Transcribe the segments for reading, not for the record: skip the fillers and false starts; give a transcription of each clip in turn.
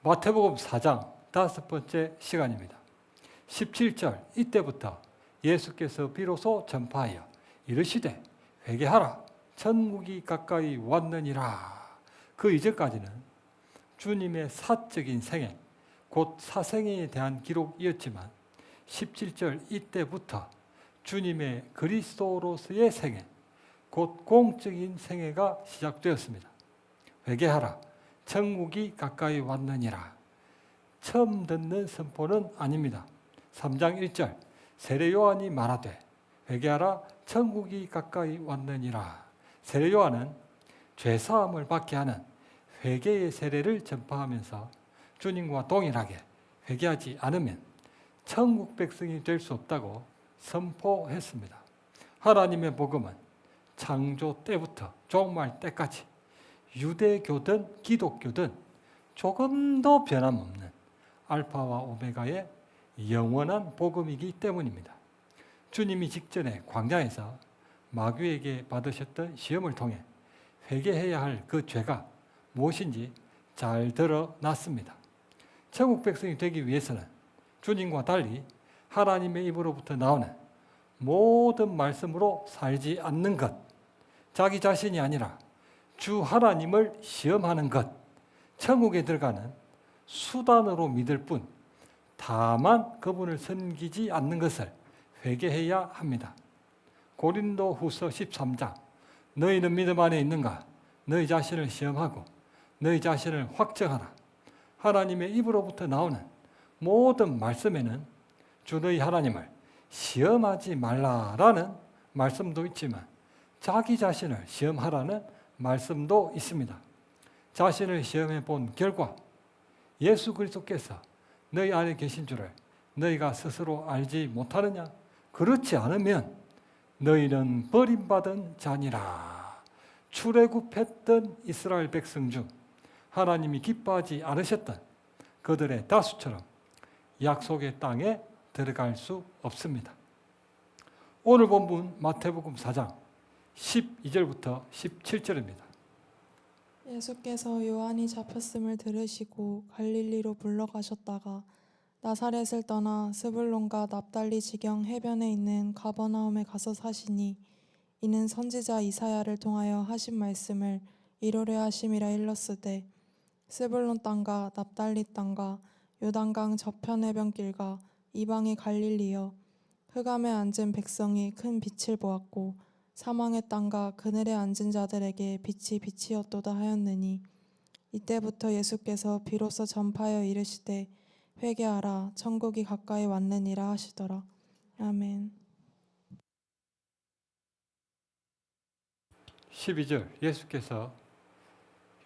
마태복음 4장 5번째 시간입니다. 17절 이때부터 예수께서 비로소 전파하여 이르시되 회개하라 천국이 가까이 왔느니라. 그 이전까지는 주님의 사적인 생애 곧 사생애에 대한 기록이었지만 17절 이때부터 주님의 그리스도로서의 생애 곧 공적인 생애가 시작되었습니다. 회개하라 천국이 가까이 왔느니라. 처음 듣는 선포는 아닙니다. 3장 1절 세례 요한이 말하되 회개하라 천국이 가까이 왔느니라. 세례 요한은 죄사함을 받게 하는 회개의 세례를 전파하면서 주님과 동일하게 회개하지 않으면 천국 백성이 될 수 없다고 선포했습니다. 하나님의 복음은 창조 때부터 종말 때까지 유대교든 기독교든 조금도 변함없는 알파와 오메가의 영원한 복음이기 때문입니다. 주님이 직전에 광야에서 마귀에게 받으셨던 시험을 통해 회개해야 할 그 죄가 무엇인지 잘 드러났습니다. 천국 백성이 되기 위해서는 주님과 달리 하나님의 입으로부터 나오는 모든 말씀으로 살지 않는 것, 자기 자신이 아니라 주 하나님을 시험하는 것, 천국에 들어가는 수단으로 믿을 뿐 다만 그분을 섬기지 않는 것을 회개해야 합니다. 고린도후서 13장 너희는 믿음 안에 있는가? 너희 자신을 시험하고 너희 자신을 확정하라. 하나님의 입으로부터 나오는 모든 말씀에는 주 너희 하나님을 시험하지 말라라는 말씀도 있지만 자기 자신을 시험하라는 말씀도 있습니다. 자신을 시험해 본 결과 예수 그리스도께서 너희 안에 계신 줄을 너희가 스스로 알지 못하느냐? 그렇지 않으면 너희는 버림받은 자니라. 출애굽했던 이스라엘 백성 중 하나님이 기뻐하지 않으셨던 그들의 다수처럼 약속의 땅에 들어갈 수 없습니다. 오늘 본문 마태복음 4장 12절부터 17절입니다. 예수께서 요한이 잡혔음을 들으시고 갈릴리로 물러가셨다가 나사렛을 떠나 스불론과 납달리 지경 해변에 있는 가버나움에 가서 사시니 이는 선지자 이사야를 통하여 하신 말씀을 이루려 하심이라 일렀으되 스불론 땅과 납달리 땅과 요단강 저편 해변길과 이방의 갈릴리여 흑암에 앉은 백성이 큰 빛을 보았고 사망의 땅과 그늘에 앉은 자들에게 빛이 빛이었도다 하였느니 이때부터 예수께서 비로소 전파하여 이르시되 회개하라 천국이 가까이 왔느니라 하시더라. 아멘. 12절 예수께서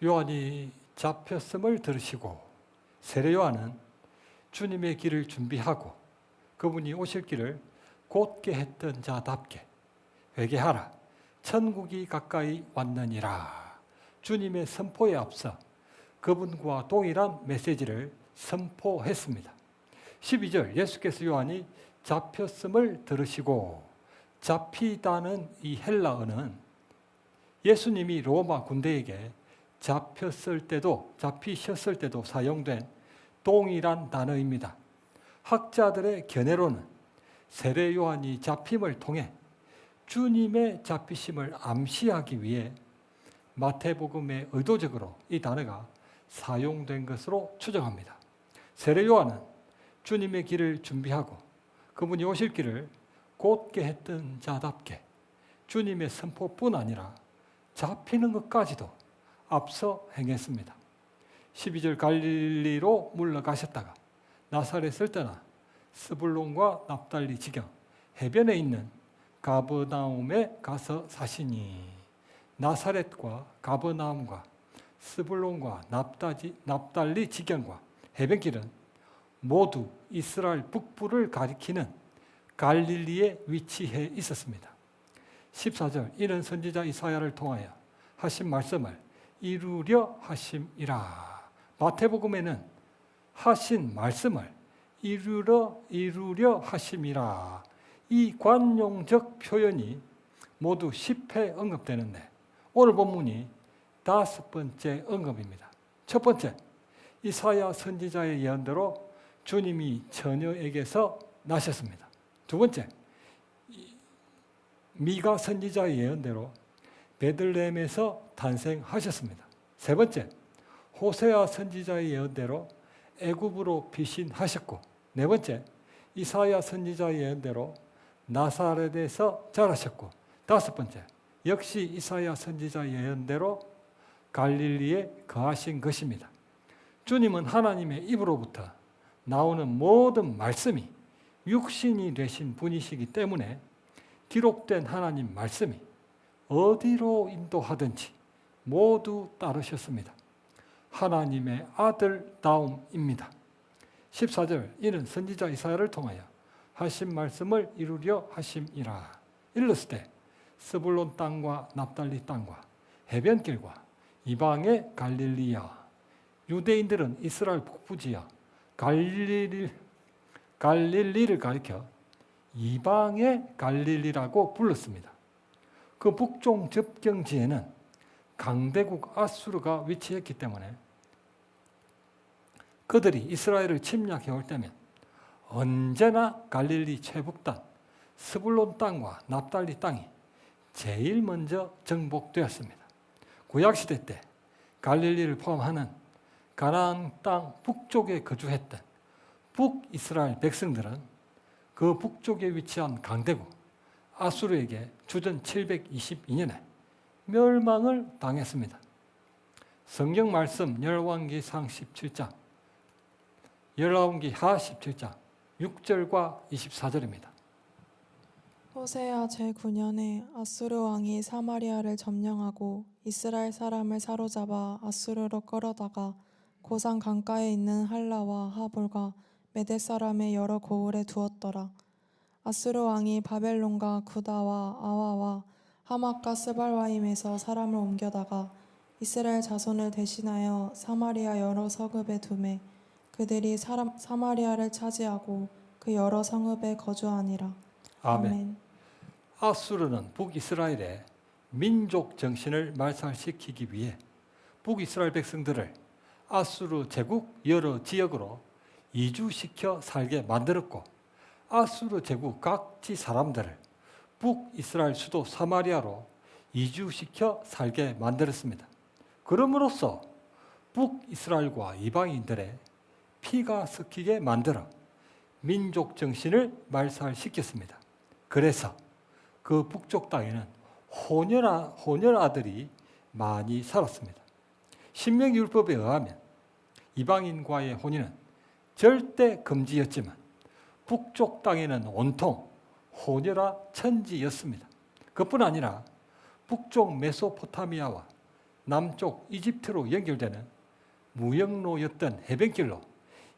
요한이 잡혔음을 들으시고 세례 요한은 주님의 길을 준비하고 그분이 오실 길을 곧게 했던 자답게 회개하라 천국이 가까이 왔느니라. 주님의 선포에 앞서 그분과 동일한 메시지를 선포했습니다. 12절 예수께서 요한이 잡혔음을 들으시고 잡히다는 이 헬라어는 예수님이 로마 군대에게 잡히셨을 때도 사용된 동일한 단어입니다. 학자들의 견해로는 세례 요한이 잡힘을 통해 주님의 잡히심을 암시하기 위해 마태복음에 의도적으로 이 단어가 사용된 것으로 추정합니다. 세례 요한은 주님의 길을 준비하고 그분이 오실 길을 곧게 했던 자답게 주님의 선포뿐 아니라 잡히는 것까지도 앞서 행했습니다. 12절 갈릴리로 물러가셨다가 나사렛을 떠나 스불론과 납달리 지경 해변에 있는 가버나움에 가서 사시니 나사렛과 가버나움과 스불론과 납달리 지경과 해변길은 모두 이스라엘 북부를 가리키는 갈릴리에 위치해 있었습니다. 14절 이는 선지자 이사야를 통하여 하신 말씀을 이루려 하심이라. 마태복음에는 하신 말씀을 이루려 하심이라. 이 관용적 표현이 모두 10회 언급되는데 오늘 본문이 5번째 언급입니다. 첫 번째, 이사야 선지자의 예언대로 주님이 처녀에게서 나셨습니다. 두 번째, 미가 선지자의 예언대로 베들레헴에서 탄생하셨습니다. 세 번째, 호세아 선지자의 예언대로 애굽으로 피신하셨고, 네 번째, 이사야 선지자의 예언대로 나사렛에서 자라셨고, 다섯 번째, 역시 이사야 선지자의 예언대로 갈릴리에 거하신 것입니다. 주님은 하나님의 입으로부터 나오는 모든 말씀이 육신이 되신 분이시기 때문에 기록된 하나님 말씀이 어디로 인도하든지 모두 따르셨습니다. 하나님의 아들다움입니다. 14절, 이는 선지자 이사야를 통하여 하신 말씀을 이루려 하심이라. 일렀을 때 스불론 땅과 납달리 땅과 해변길과 이방의 갈릴리야. 유대인들은 이스라엘 북부지역 갈릴리를 가리켜 이방의 갈릴리라고 불렀습니다. 그 북쪽 접경지에는 강대국 아수르가 위치했기 때문에 그들이 이스라엘을 침략해 올 때면 언제나 갈릴리 최북단 스불론 땅과 납달리 땅이 제일 먼저 정복되었습니다. 구약시대 때 갈릴리를 포함하는 가나안 땅 북쪽에 거주했던 북이스라엘 백성들은 그 북쪽에 위치한 강대국 아수르에게 주전 722년에 멸망을 당했습니다. 성경 말씀 열왕기상 17장, 열왕기하 17장 6절과 24절입니다. 호세아 제9년에 아수르 왕이 사마리아를 점령하고 이스라엘 사람을 사로잡아 아수르로 끌어다가 고산 강가에 있는 할라와 하볼과 메대 사람의 여러 고을에 두었더라. 아수르 왕이 바벨론과 구다와 아와와 하맛과 스발와임에서 사람을 옮겨다가 이스라엘 자손을 대신하여 사마리아 여러 성읍에 두매 그들이 사마리아를 차지하고 그 여러 성읍에 거주하니라. 아멘. 아수르는 북이스라엘의 민족 정신을 말살시키기 위해 북이스라엘 백성들을 아수르 제국 여러 지역으로 이주시켜 살게 만들었고, 아수르 제국 각지 사람들을 북이스라엘 수도 사마리아로 이주시켜 살게 만들었습니다. 그럼으로써 북이스라엘과 이방인들의 피가 섞이게 만들어 민족 정신을 말살시켰습니다. 그래서 그 북쪽 땅에는 혼혈 아들이 많이 살았습니다. 신명기 율법에 의하면 이방인과의 혼인은 절대 금지였지만 북쪽 땅에는 온통 혼혈아 천지였습니다. 그뿐 아니라 북쪽 메소포타미아와 남쪽 이집트로 연결되는 무역로였던 해변길로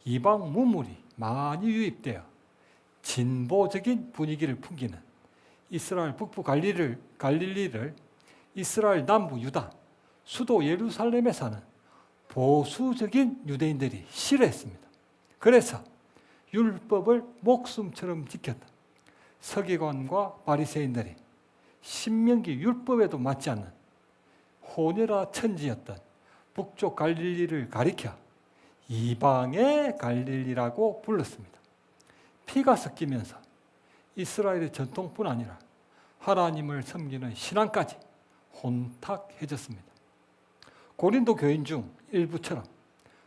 이방 문물이 많이 유입되어 진보적인 분위기를 풍기는 이스라엘 북부 갈릴리를 이스라엘 남부 유다, 수도 예루살렘에 사는 보수적인 유대인들이 싫어했습니다. 그래서 율법을 목숨처럼 지켰던 서기관과 바리새인들이 신명기 율법에도 맞지 않는 혼혈아 천지였던 북쪽 갈릴리를 가리켜 이방의 갈릴리라고 불렀습니다. 피가 섞이면서 이스라엘의 전통뿐 아니라 하나님을 섬기는 신앙까지 혼탁해졌습니다. 고린도 교인 중 일부처럼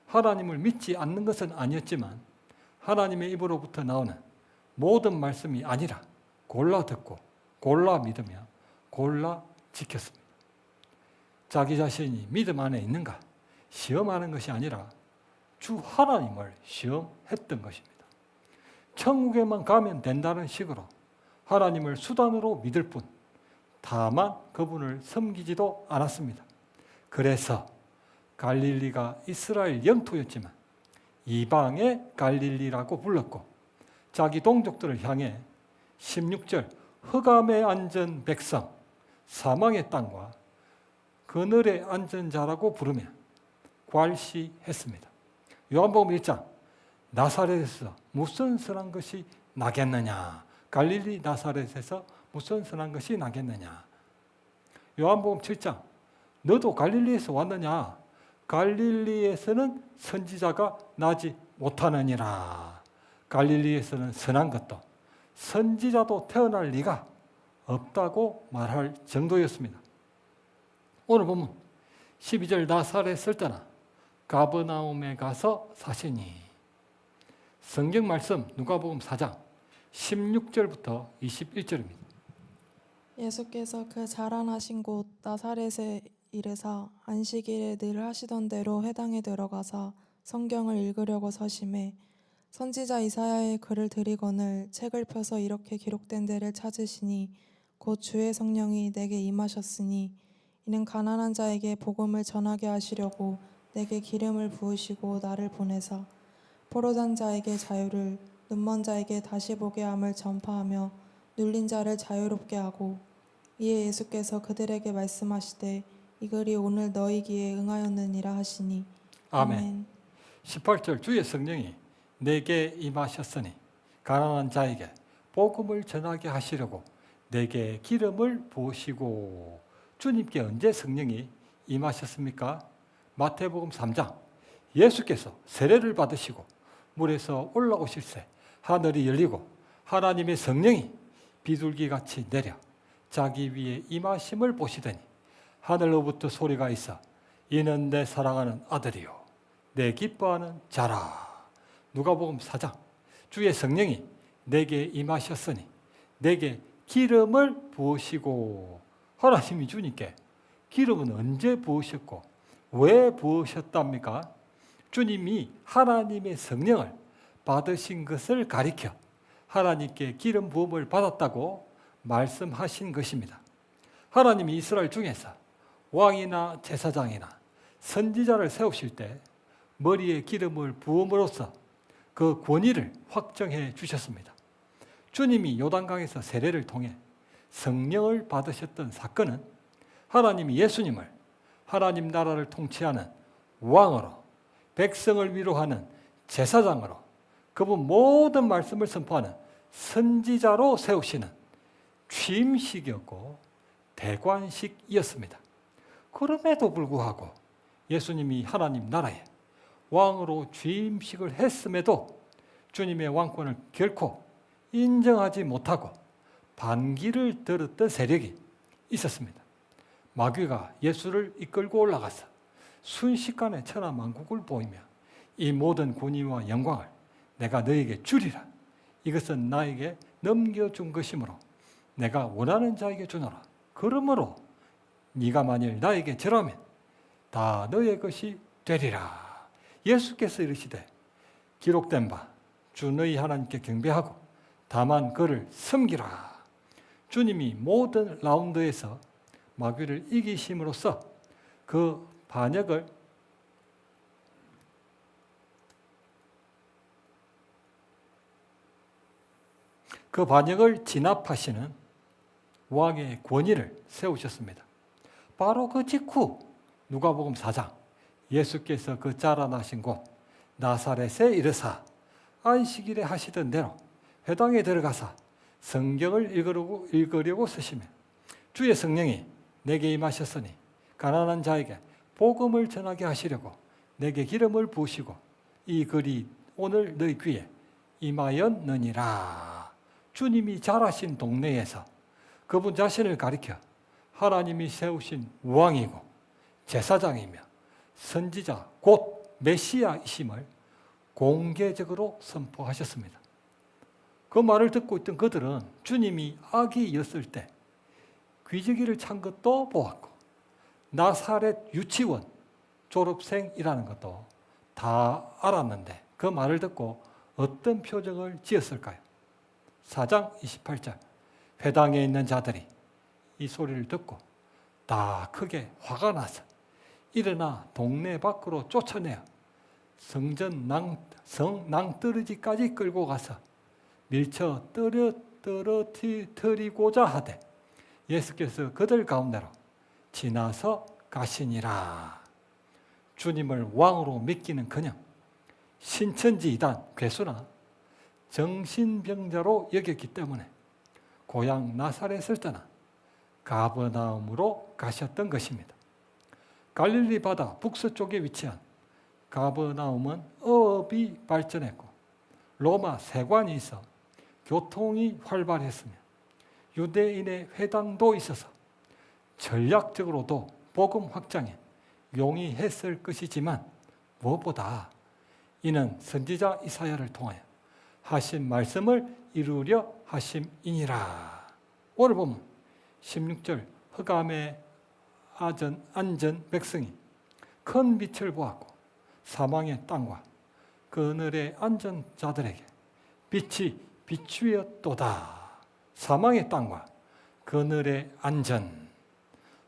하나님을 믿지 않는 것은 아니었지만 하나님의 입으로부터 나오는 모든 말씀이 아니라 골라 듣고 골라 믿으며 골라 지켰습니다. 자기 자신이 믿음 안에 있는가 시험하는 것이 아니라 주 하나님을 시험했던 것입니다. 천국에만 가면 된다는 식으로 하나님을 수단으로 믿을 뿐 다만 그분을 섬기지도 않았습니다. 그래서 갈릴리가 이스라엘 영토였지만 이방의 갈릴리라고 불렀고, 자기 동족들을 향해 16절 흑암에 앉은 백성, 사망의 땅과 그늘에 앉은 자라고 부르며 괄시했습니다. 요한복음 1장, 나사렛에서 무슨 선한 것이 나겠느냐? 갈릴리 나사렛에서 무슨 선한 것이 나겠느냐? 요한복음 7장, 너도 갈릴리에서 왔느냐? 갈릴리에서는 선지자가 나지 못하느니라. 갈릴리에서는 선한 것도 선지자도 태어날 리가 없다고 말할 정도였습니다. 오늘 보면 12절 나사렛을 떠나 가버나움에 가서 사시니. 성경 말씀 누가복음 4장 16절부터 21절입니다. 예수께서 그 자라나신 곳 나사렛에 이르사 안식일에 늘 하시던 대로 회당에 들어가사 성경을 읽으려고 서심해 선지자 이사야의 글을 들이거늘 책을 펴서 이렇게 기록된 데를 찾으시니 곧 주의 성령이 내게 임하셨으니 이는 가난한 자에게 복음을 전하게 하시려고 내게 기름을 부으시고 나를 보내사 포로된 자에게 자유를 눈먼 자에게 다시 보게 함을 전파하며 눌린 자를 자유롭게 하고. 이에 예수께서 그들에게 말씀하시되 이 글이 오늘 너희 귀에 응하였느니라 하시니. 아멘. 18절 주의 성령이 내게 임하셨으니 가난한 자에게 복음을 전하게 하시려고 내게 기름을 부으시고. 주님께 언제 성령이 임하셨습니까? 마태복음 3장 예수께서 세례를 받으시고 물에서 올라오실새 하늘이 열리고 하나님의 성령이 비둘기같이 내려 자기 위에 임하심을 보시더니 하늘로부터 소리가 있어 이는 내 사랑하는 아들이요 내 기뻐하는 자라. 누가복음 4장 주의 성령이 내게 임하셨으니 내게 기름을 부으시고. 하나님이 주님께 기름은 언제 부으셨고 왜 부으셨답니까? 주님이 하나님의 성령을 받으신 것을 가리켜 하나님께 기름 부음을 받았다고 말씀하신 것입니다. 하나님이 이스라엘 중에서 왕이나 제사장이나 선지자를 세우실 때 머리에 기름을 부음으로써 그 권위를 확정해 주셨습니다. 주님이 요단강에서 세례를 통해 성령을 받으셨던 사건은 하나님이 예수님을 하나님 나라를 통치하는 왕으로 백성을 위로하는 제사장으로 그분 모든 말씀을 선포하는 선지자로 세우시는 취임식이었고 대관식이었습니다. 그럼에도 불구하고 예수님이 하나님 나라에 왕으로 취임식을 했음에도 주님의 왕권을 결코 인정하지 못하고 반기를 들었던 세력이 있었습니다. 마귀가 예수를 이끌고 올라가서 순식간에 천하만국을 보이며 이 모든 권위와 영광을 내가 너에게 주리라. 이것은 나에게 넘겨준 것이므로 내가 원하는 자에게 주노라. 그러므로 네가 만일 나에게 절하면 다 너의 것이 되리라. 예수께서 이르시되 기록된 바 주 너희 하나님께 경배하고 다만 그를 섬기라. 주님이 모든 라운드에서 마귀를 이기심으로써 그 반역을 진압하시는 왕의 권위를 세우셨습니다. 바로 그 직후 누가복음 4장 예수께서 그 자라나신 곳 나사렛에 이르사 안식일에 하시던 대로 회당에 들어가사 성경을 읽으려고 서시며 주의 성령이 내게 임하셨으니 가난한 자에게 복음을 전하게 하시려고 내게 기름을 부으시고 이 글이 오늘 너희 귀에 임하였느니라. 주님이 자라신 동네에서 그분 자신을 가리켜 하나님이 세우신 왕이고 제사장이며 선지자 곧 메시아이심을 공개적으로 선포하셨습니다. 그 말을 듣고 있던 그들은 주님이 아기였을 때 귀저귀를 찬 것도 보았고 나사렛 유치원 졸업생이라는 것도 다 알았는데 그 말을 듣고 어떤 표정을 지었을까요? 4장 28절 회당에 있는 자들이 이 소리를 듣고 다 크게 화가 나서 일어나 동네 밖으로 쫓아내어 성전 낭떠러지까지 끌고 가서 밀쳐 떨어뜨리고자 하되 예수께서 그들 가운데로 지나서 가시니라. 주님을 왕으로 믿기는 그냥 신천지 이단 괴수나 정신병자로 여겼기 때문에 고향 나사렛을 떠나 가버나움으로 가셨던 것입니다. 갈릴리 바다 북서쪽에 위치한 가버나움은 어업이 발전했고 로마 세관이 있어 교통이 활발했으며 유대인의 회당도 있어서 전략적으로도 복음 확장에 용이했을 것이지만 무엇보다 이는 선지자 이사야를 통하여 하신 말씀을 이루려 하심이니라. 오늘 보면 16절 흑암에 앉은 백성이 큰 빛을 보았고 사망의 땅과 그늘에 앉은 자들에게 빛이 비추었도다. 사망의 땅과 그늘에 앉은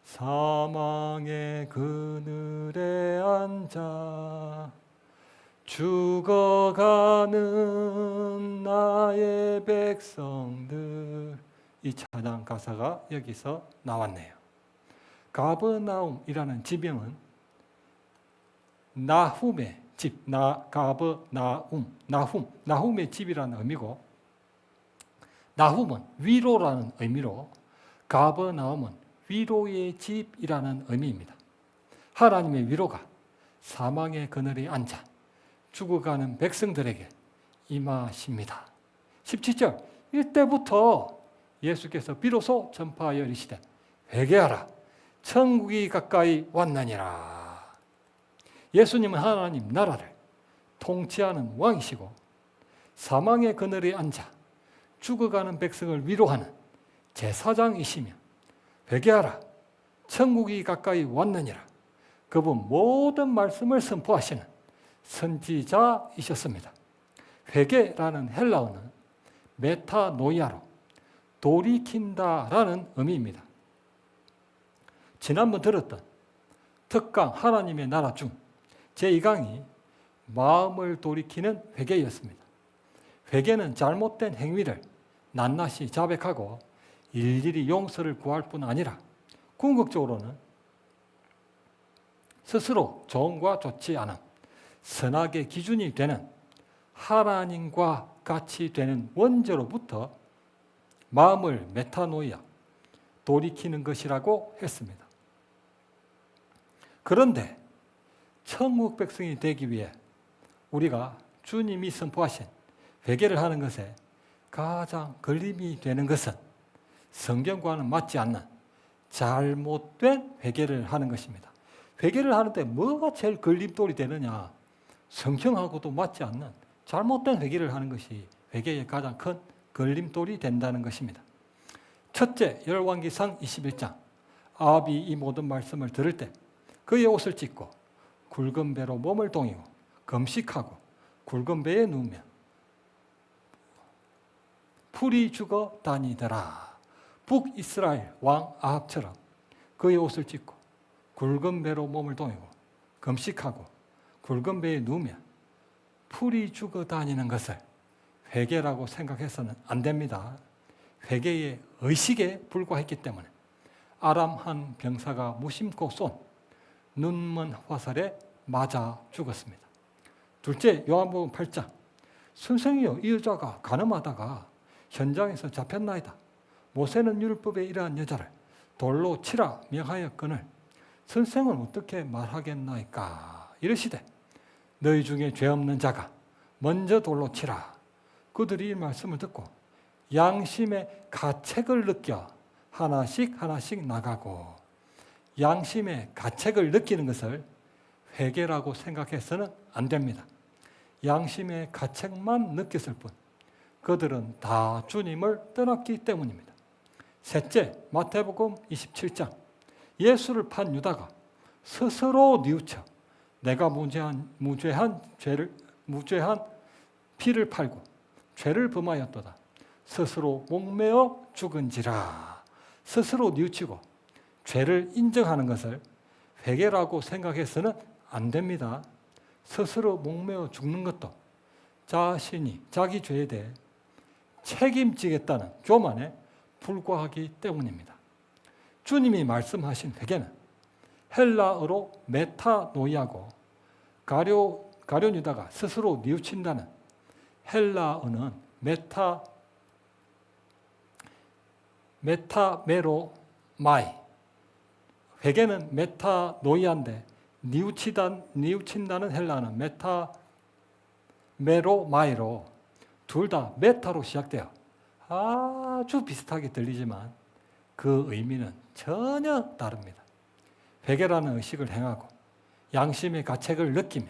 사망의 그늘에 앉아 죽어가는 나의 백성들. 이 찬양 가사가 여기서 나왔네요. 가버나움이라는 지명은 나훔의 집, 나훔의 집이라는 의미고, 나훔은 위로라는 의미로 가버나움은 위로의 집이라는 의미입니다. 하나님의 위로가 사망의 그늘에 앉아 죽어가는 백성들에게 임하십니다. 17절 이때부터 예수께서 비로소 전파하여 이르시되 회개하라 천국이 가까이 왔느니라. 예수님은 하나님 나라를 통치하는 왕이시고 사망의 그늘에 앉아 죽어가는 백성을 위로하는 제사장이시며 회개하라 천국이 가까이 왔느니라. 그분 모든 말씀을 선포하시는 선지자이셨습니다. 회개라는 헬라어는 메타노이아로 돌이킨다라는 의미입니다. 지난번 들었던 특강 하나님의 나라 중 제2강이 마음을 돌이키는 회개였습니다. 회개는 잘못된 행위를 낱낱이 자백하고 일일이 용서를 구할 뿐 아니라 궁극적으로는 스스로 좋음과 좋지 않음, 선악의 기준이 되는 하나님과 같이 되는 원죄로부터 마음을 메타노이아, 돌이키는 것이라고 했습니다. 그런데 천국 백성이 되기 위해 우리가 주님이 선포하신 회개를 하는 것에 가장 걸림이 되는 것은 성경과는 맞지 않는 잘못된 회개를 하는 것입니다. 회개를 하는데 뭐가 제일 걸림돌이 되느냐? 성경하고도 맞지 않는 잘못된 회개를 하는 것이 회개의 가장 큰 걸림돌이 된다는 것입니다. 첫째, 열왕기상 21장. 아합이 이 모든 말씀을 들을 때 그의 옷을 찢고 굵은 배로 몸을 동이고 금식하고 굵은 배에 누우며 풀이 죽어 다니더라. 북이스라엘 왕 아합처럼 그의 옷을 찢고 굵은 배로 몸을 동이고 금식하고 굵은 배에 누우며 풀이 죽어 다니는 것을 회개라고 생각해서는 안 됩니다. 회개의 의식에 불과했기 때문에 아람 한 병사가 무심코 쏜 눈먼 화살에 맞아 죽었습니다. 둘째, 요한복음 8장. 선생이여, 이 여자가 간음하다가 현장에서 잡혔나이다. 모세는 율법에 이러한 여자를 돌로 치라 명하였거늘 선생은 어떻게 말하겠나이까? 이르시되 너희 중에 죄 없는 자가 먼저 돌로 치라. 그들이 이 말씀을 듣고 양심의 가책을 느껴 하나씩 나가고, 양심의 가책을 느끼는 것을 회개라고 생각해서는 안 됩니다. 양심의 가책만 느꼈을 뿐 그들은 다 주님을 떠났기 때문입니다. 셋째, 마태복음 27장. 예수를 판 유다가 스스로 뉘우쳐 내가 무죄한 피를 팔고 죄를 범하였도다. 스스로 목매어 죽은지라. 스스로 뉘우치고 죄를 인정하는 것을 회개라고 생각해서는 안 됩니다. 스스로 목매어 죽는 것도 자신이 자기 죄에 대해 책임지겠다는 교만에 불과하기 때문입니다. 주님이 말씀하신 회개는 헬라어로 메타노이아고 가룟 유다가 스스로 뉘우친다는 헬라어는 메타메로마이, 회개는 메타노이아인데 뉘우친다는 헬라어는 메로마이로 둘 다 메타로 시작돼요. 아주 비슷하게 들리지만 그 의미는 전혀 다릅니다. 회개라는 의식을 행하고 양심의 가책을 느끼며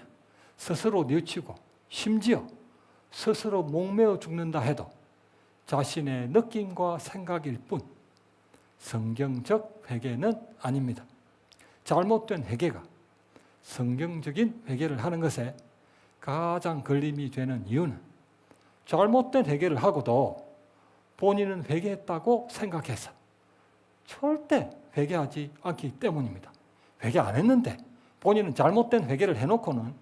스스로 뉘우치고 심지어 스스로 목매어 죽는다 해도 자신의 느낌과 생각일 뿐 성경적 회개는 아닙니다. 잘못된 회개가 성경적인 회개를 하는 것에 가장 걸림이 되는 이유는 잘못된 회개를 하고도 본인은 회개했다고 생각해서 절대 회개하지 않기 때문입니다. 회개 안 했는데 본인은 잘못된 회개를 해놓고는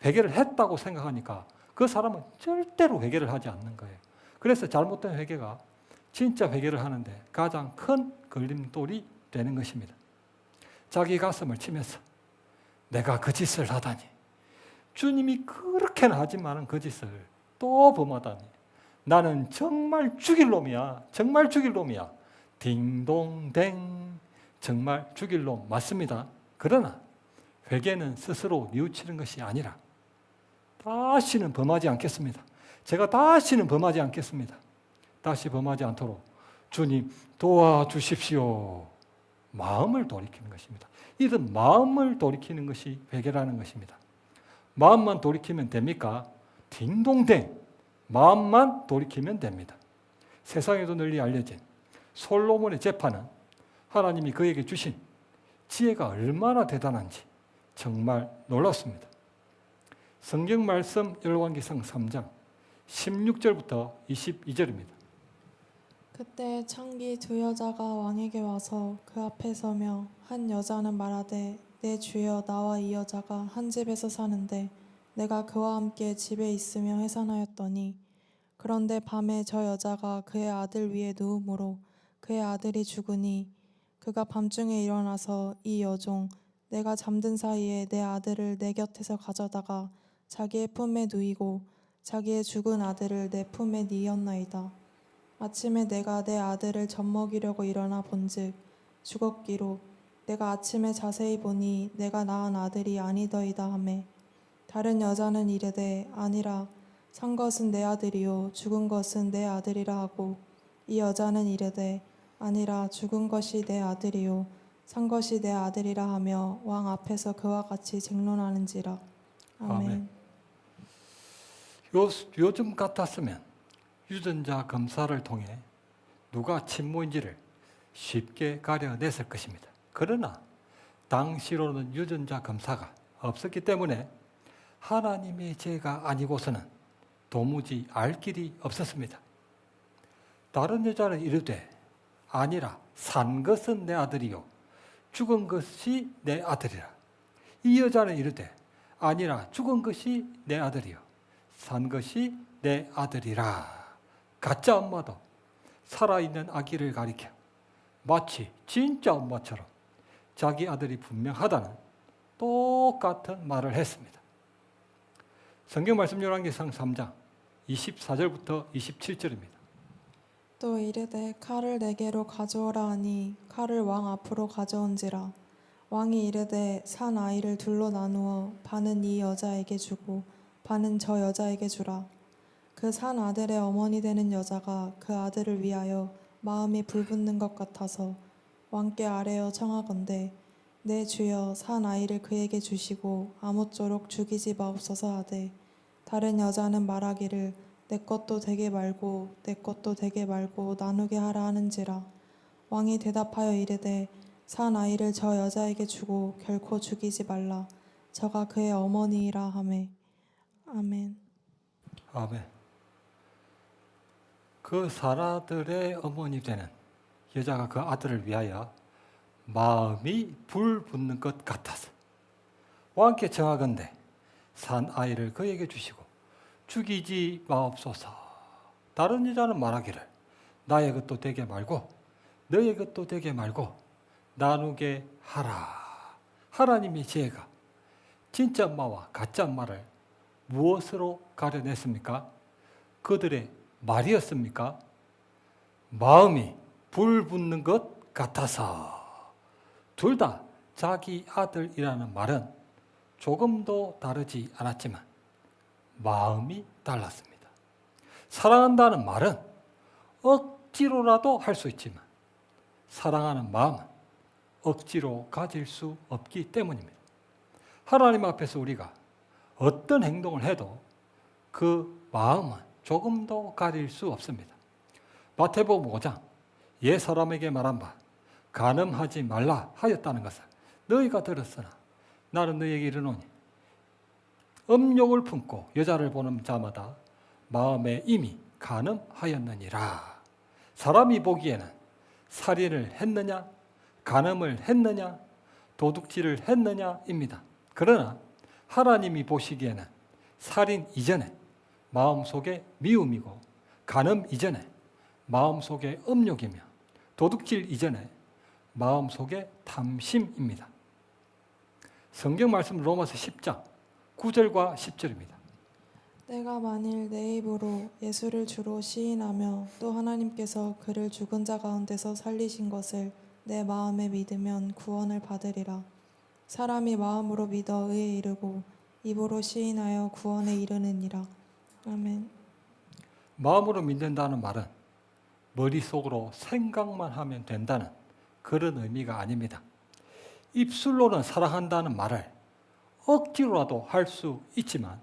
회개를 했다고 생각하니까 그 사람은 절대로 회개를 하지 않는 거예요. 그래서 잘못된 회개가 진짜 회개를 하는데 가장 큰 걸림돌이 되는 것입니다. 자기 가슴을 치면서 내가 그 짓을 하다니, 주님이 그렇게는 하지만은 그 짓을 또 범하다니, 나는 정말 죽일 놈이야. 정말 죽일 놈이야. 딩동댕, 정말 죽일 놈 맞습니다. 그러나 회개는 스스로 뉘우치는 것이 아니라 다시는 범하지 않겠습니다. 제가 다시는 범하지 않겠습니다. 다시 범하지 않도록 주님 도와주십시오. 마음을 돌이키는 것입니다. 이든 마음을 돌이키는 것이 회개라는 것입니다. 마음만 돌이키면 됩니까? 딩동댕, 마음만 돌이키면 됩니다. 세상에도 널리 알려진 솔로몬의 재판은 하나님이 그에게 주신 지혜가 얼마나 대단한지 정말 놀랐습니다. 성경 말씀 열왕기상 3장 16절부터 22절입니다. 그때 창기 두 여자가 왕에게 와서 그 앞에 서며 한 여자는 말하되 내 주여 나와 이 여자가 한 집에서 사는데 내가 그와 함께 집에 있으며 해산하였더니 그런데 밤에 저 여자가 그의 아들 위에 누움으로 그의 아들이 죽으니 그가 밤중에 일어나서 이 여종 내가 잠든 사이에 내 아들을 내 곁에서 가져다가 자기의 품에 누이고 자기의 죽은 아들을 내 품에 뉘었나이다. 아침에 내가 내 아들을 젖먹이려고 일어나 본즉 죽었기로 내가 아침에 자세히 보니 내가 낳은 아들이 아니더이다 하매 다른 여자는 이르되 아니라 산 것은 내 아들이요 죽은 것은 내 아들이라 하고 이 여자는 이르되 아니라 죽은 것이 내 아들이요 산 것이 내 아들이라 하며 왕 앞에서 그와 같이 쟁론하는지라. 아멘. 요즘 같았으면 유전자 검사를 통해 누가 친모인지를 쉽게 가려냈을 것입니다. 그러나 당시로는 유전자 검사가 없었기 때문에 하나님의 죄가 아니고서는 도무지 알 길이 없었습니다. 다른 여자는 이르되 아니라 산 것은 내 아들이요 죽은 것이 내 아들이라. 이 여자는 이르되 아니라 죽은 것이 내 아들이요 산 것이 내 아들이라. 가짜 엄마도 살아있는 아기를 가리켜 마치 진짜 엄마처럼 자기 아들이 분명하다는 똑같은 말을 했습니다. 성경 말씀 열왕기상 3장 24절부터 27절입니다. 또 이르되 칼을 내게로 가져오라 하니 칼을 왕 앞으로 가져온지라. 왕이 이르되 산 아이를 둘로 나누어 반은 이 여자에게 주고 반은 저 여자에게 주라. 그 산 아들의 어머니 되는 여자가 그 아들을 위하여 마음이 불붙는 것 같아서 왕께 아뢰어 청하건대 내 주여 산 아이를 그에게 주시고 아무쪼록 죽이지 마옵소서 하되 다른 여자는 말하기를 내 것도 되게 말고 내 것도 되게 말고 나누게 하라 하는지라. 왕이 대답하여 이르되 산 아이를 저 여자에게 주고 결코 죽이지 말라. 저가 그의 어머니이라 하매. 아멘. 아멘. 그 사라들의 어머니 되는 여자가 그 아들을 위하여 마음이 불붙는 것 같아서 왕께 청하건대 산 아이를 그에게 주시고 죽이지 마옵소서. 다른 여자는 말하기를 나의 것도 되게 말고 너의 것도 되게 말고 나누게 하라. 하나님의 지혜가 진짜 엄마와 가짜 엄마를 무엇으로 가려냈습니까? 그들의 말이었습니까? 마음이 불붙는 것 같아서 둘 다 자기 아들이라는 말은 조금도 다르지 않았지만 마음이 달랐습니다. 사랑한다는 말은 억지로라도 할 수 있지만 사랑하는 마음은 억지로 가질 수 없기 때문입니다. 하나님 앞에서 우리가 어떤 행동을 해도 그 마음은 조금도 가릴 수 없습니다. 마태복음 5장 옛 사람에게 말한 바 간음하지 말라 하였다는 것을 너희가 들었으나 나는 너희에게 이르노니 음욕을 품고 여자를 보는 자마다 마음에 이미 간음하였느니라. 사람이 보기에는 살인을 했느냐, 간음을 했느냐, 도둑질을 했느냐입니다. 그러나 하나님이 보시기에는 살인 이전에 마음속에 미움이고 간음 이전에 마음속에 음욕이며 도둑질 이전에 마음속에 탐심입니다. 성경 말씀 로마서 10장 9절과 10절입니다. 내가 만일 내 입으로 예수를 주로 시인하며 또 하나님께서 그를 죽은 자 가운데서 살리신 것을 내 마음에 믿으면 구원을 받으리라. 사람이 마음으로 믿어 의에 이르고 입으로 시인하여 구원에 이르느니라. 아멘. 마음으로 믿는다는 말은 머릿속으로 생각만 하면 된다는 그런 의미가 아닙니다. 입술로는 사랑한다는 말을 억지로라도 할 수 있지만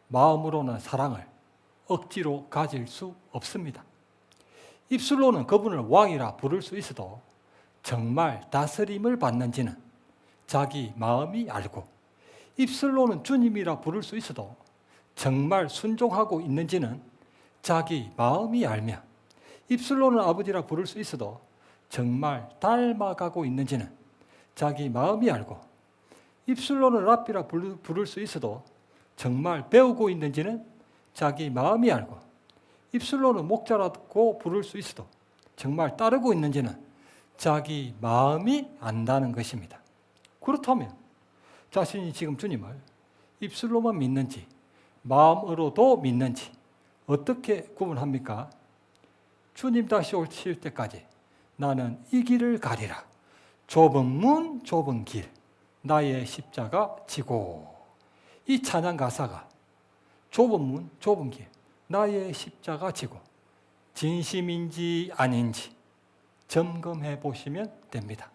마음으로는 사랑을 억지로 가질 수 없습니다. 입술로는 그분을 왕이라 부를 수 있어도 정말 다스림을 받는지는 자기 마음이 알고, 입술로는 주님이라 부를 수 있어도 정말 순종하고 있는지는 자기 마음이 알며, 입술로는 아버지라 부를 수 있어도 정말 닮아가고 있는지는 자기 마음이 알고, 입술로는 랍비라 부를 수 있어도 정말 배우고 있는지는 자기 마음이 알고, 입술로는 목자라고 부를 수 있어도 정말 따르고 있는지는 자기 마음이 안다는 것입니다. 그렇다면 자신이 지금 주님을 입술로만 믿는지 마음으로도 믿는지 어떻게 구분합니까? 주님 다시 오실 때까지 나는 이 길을 가리라. 좁은 문 좁은 길 나의 십자가 지고. 이 찬양 가사가 좁은 문 좁은 길 나의 십자가 지고 진심인지 아닌지 점검해 보시면 됩니다.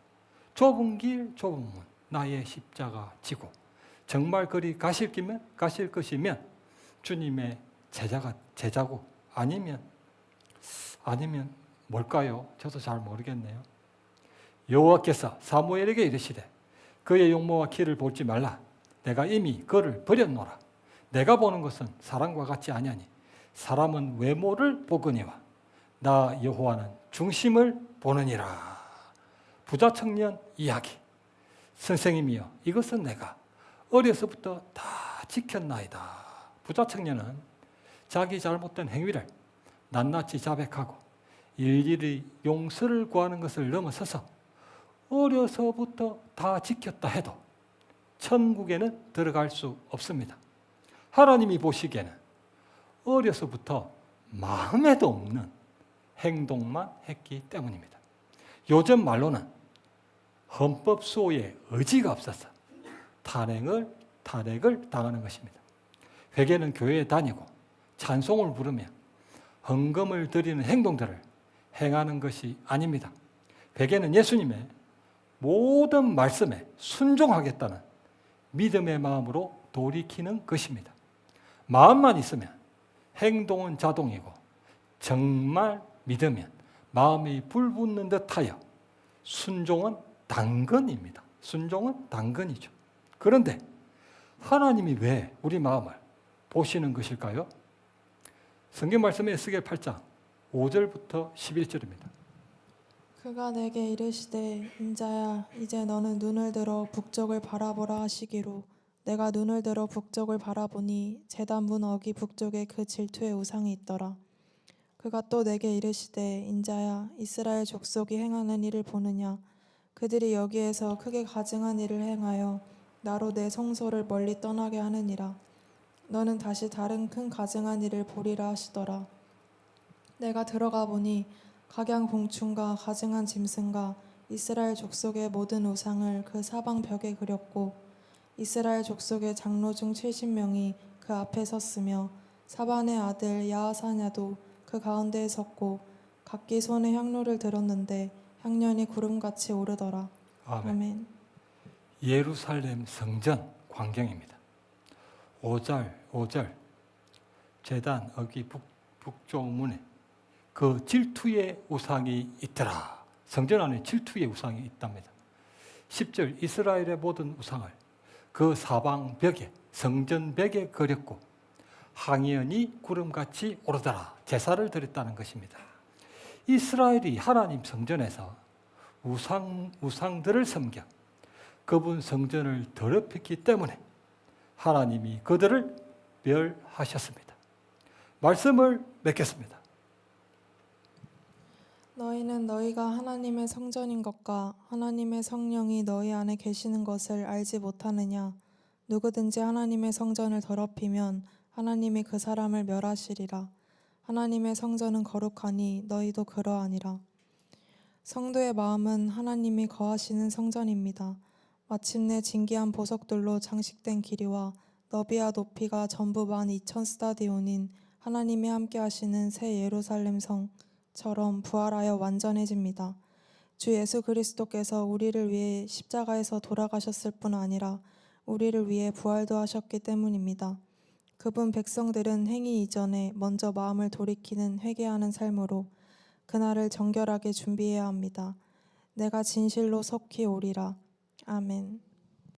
좁은 길 좁은 문 나의 십자가 지고 정말 그리 가실 것이면 주님의 제자고 아니면 뭘까요? 저도 잘 모르겠네요. 여호와께서 사무엘에게 이르시되 그의 용모와 키를 보지 말라. 내가 이미 그를 버렸노라. 내가 보는 것은 사람과 같지 아니하니 사람은 외모를 보거니와 나 여호와는 중심을 보느니라. 부자 청년 이야기. 선생님이여, 이것은 내가 어려서부터 다 지켰나이다. 부자 청년은 자기 잘못된 행위를 낱낱이 자백하고 일일이 용서를 구하는 것을 넘어서서 어려서부터 다 지켰다 해도 천국에는 들어갈 수 없습니다. 하나님이 보시기에는 어려서부터 마음에도 없는 행동만 했기 때문입니다. 요즘 말로는 헌법 수호에 의지가 없어서 탄핵을 당하는 것입니다. 회개는 교회에 다니고 찬송을 부르며 헌금을 드리는 행동들을 행하는 것이 아닙니다. 회개는 예수님의 모든 말씀에 순종하겠다는 믿음의 마음으로 돌이키는 것입니다. 마음만 있으면 행동은 자동이고 정말 믿으면 마음이 불붙는 듯하여 순종은 당근입니다. 순종은 당근이죠. 그런데 하나님이 왜 우리 마음을 보시는 것일까요? 성경 말씀에 에스겔 8장 5절부터 11절입니다. 그가 내게 이르시되 인자야 이제 너는 눈을 들어 북쪽을 바라보라 하시기로 내가 눈을 들어 북쪽을 바라보니 제단 문 어기 북쪽에 그 질투의 우상이 있더라. 그가 또 내게 이르시되 인자야 이스라엘 족속이 행하는 일을 보느냐 그들이 여기에서 크게 가증한 일을 행하여 나로 내 성소를 멀리 떠나게 하느니라. 너는 다시 다른 큰 가증한 일을 보리라 하시더라. 내가 들어가 보니 각양 봉충과 가증한 짐승과 이스라엘 족속의 모든 우상을 그 사방 벽에 그렸고 이스라엘 족속의 장로 중 70명이 그 앞에 섰으며 사반의 아들 야하사냐도 그 가운데에 섰고 각기 손에 향로를 들었는데 향년이 구름같이 오르더라. 아멘. 아멘. 예루살렘 성전 광경입니다. 5절 제단 어귀 북조문에 그 질투의 우상이 있더라. 성전 안에 질투의 우상이 있답니다. 10절 이스라엘의 모든 우상을 그 사방 벽에 성전 벽에 그렸고 항연이 구름같이 오르더라. 제사를 드렸다는 것입니다. 이스라엘이 하나님 성전에서 우상들을 섬겨 그분 성전을 더럽혔기 때문에 하나님이 그들을 멸하셨습니다. 말씀을 맺겠습니다. 너희는 너희가 하나님의 성전인 것과 하나님의 성령이 너희 안에 계시는 것을 알지 못하느냐? 누구든지 하나님의 성전을 더럽히면 하나님이 그 사람을 멸하시리라. 하나님의 성전은 거룩하니 너희도 그러하니라. 성도의 마음은 하나님이 거하시는 성전입니다. 마침내 진기한 보석들로 장식된 길이와 너비와 높이가 전부 12,000스타디온인 하나님이 함께 하시는 새 예루살렘 성처럼 부활하여 완전해집니다. 주 예수 그리스도께서 우리를 위해 십자가에서 돌아가셨을 뿐 아니라 우리를 위해 부활도 하셨기 때문입니다. 그분 백성들은 행위 이전에 먼저 마음을 돌이키는 회개하는 삶으로 그날을 정결하게 준비해야 합니다. 내가 진실로 속히 오리라. 아멘.